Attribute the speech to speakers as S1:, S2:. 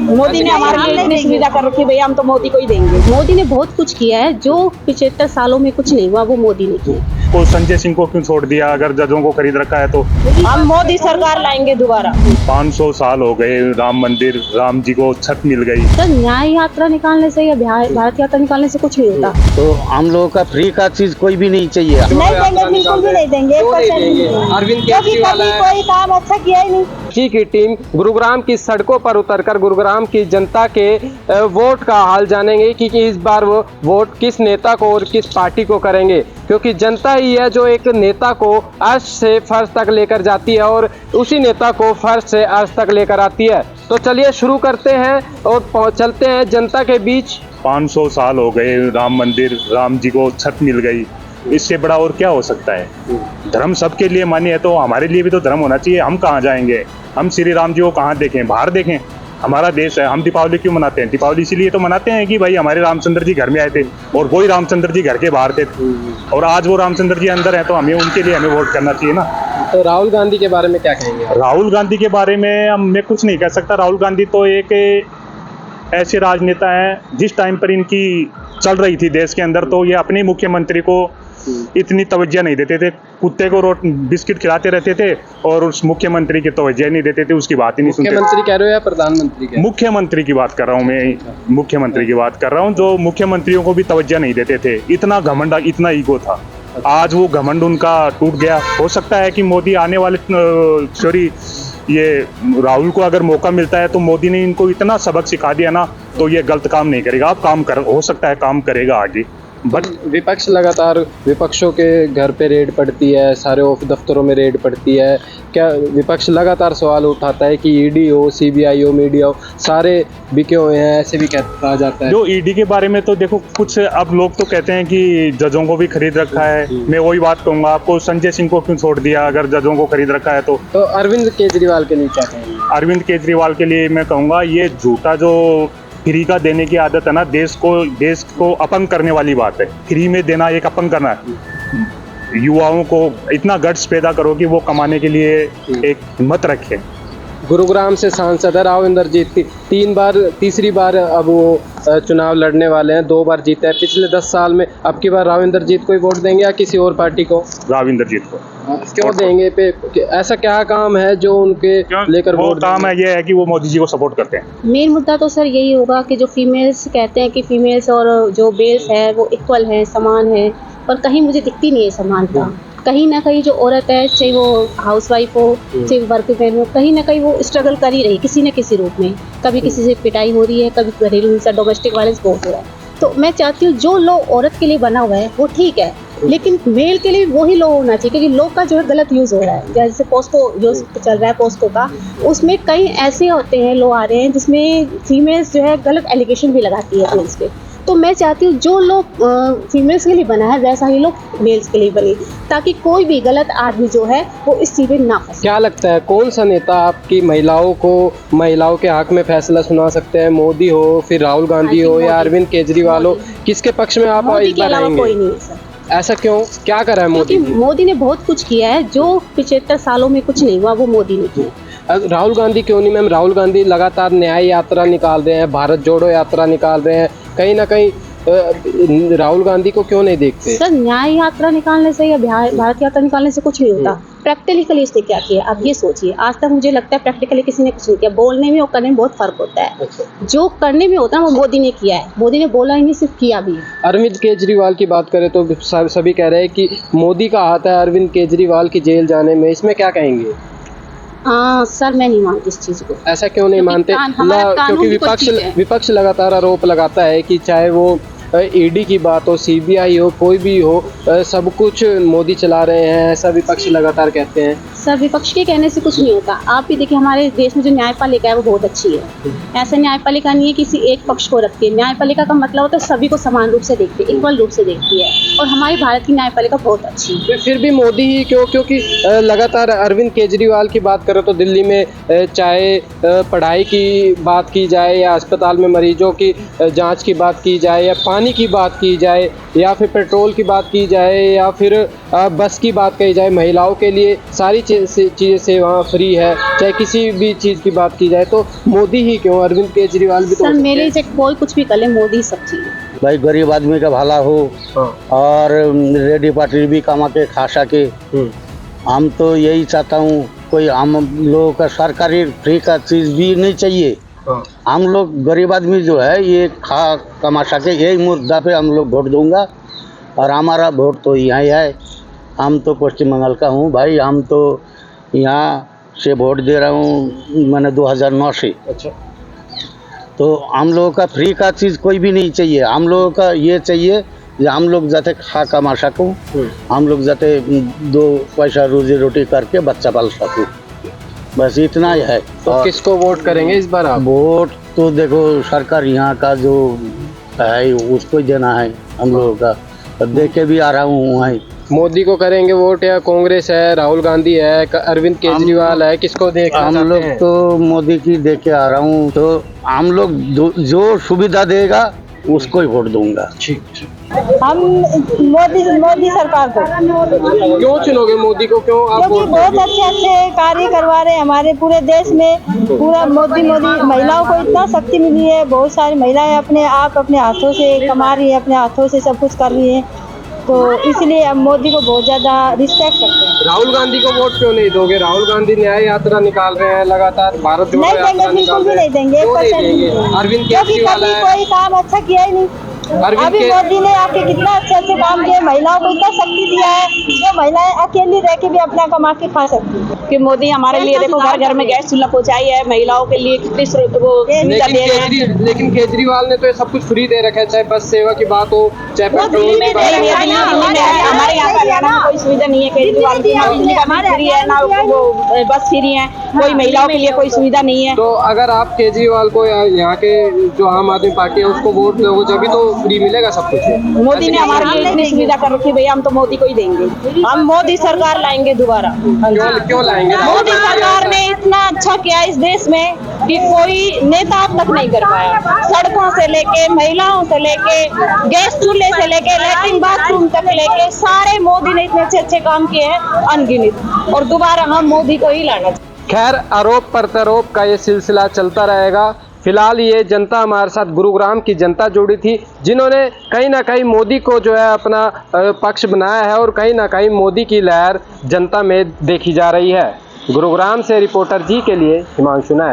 S1: मोदी ने हमारे लिए इतनी सुविधा कर रखी, भैया हम तो मोदी को ही देंगे।
S2: मोदी ने बहुत कुछ किया है, जो 75 सालों में कुछ नहीं हुआ वो मोदी ने किया।
S3: को संजय सिंह को क्यों छोड़ दिया? अगर जजों को खरीद रखा है तो
S1: हम मोदी सरकार लाएंगे दोबारा।
S3: 500 साल हो गए, राम मंदिर, राम जी को छत मिल गई।
S2: सर न्याय यात्रा निकालने से या भारत यात्रा निकालने से कुछ नहीं होता।
S4: तो हम लोगों का फ्री का चीज कोई भी नहीं चाहिए।
S1: नहीं देंगे, बिल्कुल भी नहीं देंगे, 1%
S5: अरविंद
S1: क्योंकि
S5: केजरीवाल
S1: कभी
S5: है।
S1: कोई काम अच्छा किया ही नहीं।
S5: की टीम गुरुग्राम की सड़कों पर उतरकर गुरुग्राम की जनता के वोट का हाल जानेंगे कि इस बार वो वोट किस नेता को और किस पार्टी को करेंगे, क्योंकि जनता ही है जो एक नेता को अर्श से फर्श तक लेकर जाती है और उसी नेता को फर्श से अर्श तक लेकर आती है। तो चलिए शुरू करते हैं और चलते हैं जनता के बीच।
S3: 500 साल हो गए, राम मंदिर, राम जी को छत मिल गई। इससे बड़ा और क्या हो सकता है? धर्म सबके लिए मान्य है तो हमारे लिए भी तो धर्म होना चाहिए। हम कहाँ जाएंगे? हम श्री राम जी को कहाँ देखें? बाहर देखें? हमारा देश है। हम दीपावली क्यों मनाते हैं? दीपावली इसीलिए तो मनाते हैं कि भाई हमारे रामचंद्र जी घर में आए थे और वही रामचंद्र जी घर के बाहर थे, और आज वो रामचंद्र जी अंदर हैं, तो हमें उनके लिए हमें वोट करना चाहिए ना।
S5: तो राहुल गांधी के बारे में क्या कहेंगे?
S3: राहुल गांधी के बारे में मैं कुछ नहीं कह सकता। राहुल गांधी तो एक ऐसे राजनेता हैं, जिस टाइम पर इनकी चल रही थी देश के अंदर, तो ये अपने मुख्यमंत्री को इतनी तवज्जो नहीं देते थे। कुत्ते को बिस्किट खिलाते रहते थे और उस मुख्यमंत्री की तवज्जो नहीं देते थे, उसकी बात ही नहीं सुनते।
S5: मुख्यमंत्री कह रहे हो या प्रधानमंत्री कह रहे हो?
S3: मुख्यमंत्री की बात कर रहा हूँ मैं, मुख्यमंत्री की बात कर रहा हूँ। जो मुख्यमंत्रियों को भी तवज्जो नहीं देते थे, इतना घमंड, इतना ईगो था। आज वो घमंड उनका टूट गया। हो सकता है कि मोदी आने वाले ये राहुल को अगर मौका मिलता है तो मोदी ने इनको इतना सबक सिखा दिया ना, तो ये गलत काम नहीं करेगा। अब हो सकता है काम करेगा आगे। बट
S5: विपक्ष लगातार, विपक्षों के घर पे रेड पड़ती है, सारे दफ्तरों में रेड पड़ती है। क्या विपक्ष लगातार सवाल उठाता है कि ईडी हो, सीबीआई हो, मीडिया हो, सारे बिके हुए हैं, ऐसे भी कहा जाता है।
S3: जो ईडी के बारे में तो देखो, कुछ अब लोग तो कहते हैं कि जजों को भी खरीद रखा है। मैं वही बात कहूँगा आपको, संजय सिंह को क्यों छोड़ दिया? अगर जजों को खरीद रखा है तो
S5: अरविंद केजरीवाल के लिए क्या कहेंगे?
S3: अरविंद केजरीवाल के लिए मैं कहूँगा, ये झूठा जो फ्री का देने की आदत है ना, देश को अपंग करने वाली बात है। फ्री में देना एक अपंग करना है। युवाओं को इतना गट्स पैदा करो कि वो कमाने के लिए एक हिम्मत रखें।
S5: गुरुग्राम से सांसद है राविंदर जीत, तीसरी बार अब वो चुनाव लड़ने वाले हैं। 2 बार जीते हैं पिछले 10 साल में। अब की बार राविंदर जीत को ही वोट देंगे या किसी और पार्टी को?
S3: राविंदर जीत को।
S5: क्यों देंगे? ऐसा क्या काम है जो उनके लेकर वोट
S3: काम है? ये है कि वो मोदी जी को सपोर्ट करते हैं।
S2: मेन मुद्दा तो सर यही होगा कि जो फीमेल्स कहते हैं कि फीमेल्स और जो मेल्स है वो इक्वल है, समान है, पर कहीं मुझे दिखती नहीं है समानता। कहीं ना कहीं जो औरत है, चाहे वो हाउसवाइफ हो, चाहे वर्किंग हो, कहीं ना कहीं वो स्ट्रगल कर ही रही किसी न किसी रूप में। कभी किसी से पिटाई हो रही है, कभी घरेलू हिंसा, डोमेस्टिक वायलेंस बहुत हो रहा है। तो मैं चाहती हूँ जो लॉ औरत के लिए बना हुआ है वो ठीक है, लेकिन मेल के लिए वही लॉ होना चाहिए, क्योंकि लॉ का जो है गलत यूज़ हो रहा है। जैसे पोस्को यूज़ चल रहा है, पोस्को का, उसमें कई ऐसे होते हैं, लॉ आ रहे हैं जिसमें फीमेल्स जो है गलत एलिगेशन भी लगाती है मेल्स पे। तो मैं चाहती हूँ जो लोग फीमेल्स के लिए बना है वैसा ही लोग मेल्स के लिए बने, ताकि कोई भी गलत आदमी जो है वो इस चीज़ में ना फंसे।
S5: क्या लगता है कौन सा नेता आपकी महिलाओं के हक में फैसला सुना सकते हैं? मोदी हो, फिर राहुल गांधी हो, या अरविंद केजरीवाल हो? किसके पक्ष में आप
S2: मोदी
S5: इस
S2: के
S5: बार
S2: अलावा
S5: आएंगे?
S2: कोई नहीं है सर।
S5: ऐसा क्यों? क्या करा है मोदी?
S2: क्योंकि मोदी ने बहुत कुछ किया है, जो 75 सालों में कुछ नहीं हुआ वो मोदी ने किया।
S5: राहुल गांधी क्यों नहीं मैम? राहुल गांधी लगातार न्याय यात्रा निकाल रहे हैं, भारत जोड़ो यात्रा निकाल रहे हैं। कहीं ना कहीं राहुल गांधी को क्यों नहीं देखते?
S2: सर न्याय यात्रा निकालने से या भारत यात्रा निकालने से कुछ नहीं होता। प्रैक्टिकली इसने क्या किया आप ये सोचिए। आज तक मुझे लगता है प्रैक्टिकली किसी ने कुछ नहीं किया। बोलने में और करने में बहुत फर्क होता है। जो करने में होता है वो मोदी ने किया है। मोदी ने बोला ही नहीं, सिर्फ किया भी है।
S5: अरविंद केजरीवाल की बात करें तो सभी कह रहे हैं कि मोदी का हाथ है अरविंद केजरीवाल की जेल जाने में। इसमें क्या कहेंगे?
S2: सर मैं नहीं मानती इस चीज़ को।
S5: ऐसा क्यों नहीं मानते? क्योंकि विपक्ष लगातार आरोप लगाता है कि चाहे वो ईडी की बात हो, सीबीआई हो, कोई भी हो, सब कुछ मोदी चला रहे हैं, ऐसा विपक्ष लगातार कहते हैं।
S2: सर विपक्ष के कहने से कुछ नहीं होता। आप भी देखिए हमारे देश में जो न्यायपालिका है वो बहुत अच्छी है। ऐसा न्यायपालिका नहीं है किसी एक पक्ष को रखती है। न्यायपालिका का मतलब होता है सभी को समान रूप से देखती है, इक्वल रूप से देखती है, और हमारी भारत की न्यायपालिका बहुत अच्छी है।
S5: फिर भी मोदी ही क्यों? क्योंकि लगातार अरविंद केजरीवाल की बात करें तो दिल्ली में चाहे पढ़ाई की बात की जाए, या अस्पताल में मरीजों की जाँच की बात की जाए, या पानी की बात की जाए, या फिर पेट्रोल की बात की जाए, या फिर बस की बात कही जाए, महिलाओं के लिए सारी चीज़ें से वहाँ फ्री है, चाहे किसी भी चीज़ की बात की जाए, तो मोदी ही क्यों, अरविंद केजरीवाल भी तो हो
S2: सर
S5: सकते
S2: मेरे
S5: हैं।
S2: से कोई कुछ भी कर ले, मोदी सब चीज़।
S4: भाई गरीब आदमी का भला हो
S5: हाँ।
S4: और रेडी पार्टी भी कमा के खा सके। हम तो यही चाहता हूँ, कोई हम लोगों का सरकारी फ्री का चीज़ भी नहीं चाहिए।
S5: हाँ।
S4: हम लोग गरीब आदमी जो है ये खा कमा सके, यही मुद्दा पे हम लोग वोट दूंगा। और हमारा वोट तो यहाँ ही है। हम तो पश्चिम बंगाल का हूँ भाई, हम तो यहाँ से वोट दे रहा हूँ मैंने 2009 से।
S5: अच्छा।
S4: तो हम लोगों का फ्री का चीज़ कोई भी नहीं चाहिए। हम लोगों का ये चाहिए कि हम लोग जाते खा कमा सकूँ, हम लोग जाते 2 पैसा रोजी रोटी करके बच्चा पाल सकूँ, बस इतना ही है।
S5: तो
S4: और
S5: किसको वोट करेंगे इस बार आप?
S4: वोट तो देखो सरकार यहाँ का जो है उसको ही देना है हम लोगों का। तो देख के भी आ रहा हूँ वहीं।
S5: मोदी को करेंगे वोट, या कांग्रेस है, राहुल गांधी है, अरविंद केजरीवाल है, किसको देखना
S4: हम
S5: चाहते
S4: लोग
S5: हैं?
S4: तो मोदी की देख के आ रहा हूँ। तो हम लोग जो सुविधा देगा उसको ही वोट दूंगा।
S1: हम मोदी सरकार को,
S5: क्यों चुनोगे मोदी को, क्यों आप
S1: क्योंकि
S5: वोट
S1: बहुत
S5: दोगे?
S1: अच्छे अच्छे कार्य करवा रहे हैं हमारे पूरे देश में। पूरा मोदी महिलाओं को इतना शक्ति मिली है, बहुत सारी महिलाएं अपने आप अपने हाथों से कमा रही है, अपने हाथों से सब कुछ कर रही है। तो इसलिए हम मोदी को बहुत ज्यादा रिस्पेक्ट करते हैं।
S5: राहुल गांधी को वोट क्यों नहीं दोगे? राहुल गांधी न्याय यात्रा निकाल रहे हैं लगातार, भारत जोड़ो
S1: नहीं देंगे,
S5: यात्रा
S1: बिल्कुल
S5: निकाल
S1: भी
S5: रहे
S1: नहीं
S5: हैं।
S1: देंगे,
S5: क्यों नहीं
S1: 1%
S5: देंगे?
S1: नहीं देंगे।
S5: अरविंद
S1: क्योंकि
S5: केजरीवाल
S1: कभी
S5: है,
S1: कोई काम अच्छा किया ही नहीं।
S5: अरविंद
S1: अभी
S5: के
S1: मोदी ने आके कितना अच्छे अच्छे काम किए, महिलाओं को इतना शक्ति दिया है जो महिलाएं अकेली रह के भी अपना कमा के खा सकती है। कि मोदी हमारे लिए देखो घर घर में गैस चूल्हा पहुंचाई है, महिलाओं के लिए कितनी वो सुविधा दे रहे हैं।
S5: लेकिन केजरीवाल ने तो ये सब कुछ फ्री दे रखा है, चाहे बस सेवा की बात हो, चाहे पेट्रोल की बात
S1: नहीं,
S5: हो।
S1: हमारे यहाँ पर हरियाणा में कोई सुविधा नहीं है केजरीवाल की, ना बिजली का बिल फ्री है, ना वो बस फ्री है, कोई महिलाओं के लिए कोई सुविधा नहीं है।
S5: तो अगर आप केजरीवाल को या यहाँ के जो आम आदमी पार्टी है उसको वोट दोगे जब तो फ्री मिलेगा सब कुछ।
S1: मोदी ने हमारे लिए इतनी सुविधा कर रखी, भैया हम तो मोदी को ही देंगे। हम मोदी सरकार लाएंगे दोबारा।
S5: क्यों लाएंगे?
S1: मोदी सरकार ने इतना अच्छा किया इस देश में कि कोई नेता अब तक नहीं कर पाया। सड़कों से लेके, महिलाओं से लेके, गैस चूल्हे से लेके, लैट्रिन बाथरूम तक लेके सारे मोदी ने इतने अच्छे अच्छे काम किए हैं अनगिनत। और दोबारा हम मोदी को ही लाना चाहिए।
S5: खैर, आरोप प्रत्यारोप का ये सिलसिला चलता रहेगा। फिलहाल ये जनता हमारे साथ गुरुग्राम की जनता जुड़ी थी, जिन्होंने कहीं ना कहीं मोदी को जो है अपना पक्ष बनाया है, और कहीं ना कहीं मोदी की लहर जनता में देखी जा रही है। गुरुग्राम से रिपोर्टर जी के लिए हिमांशु नायक।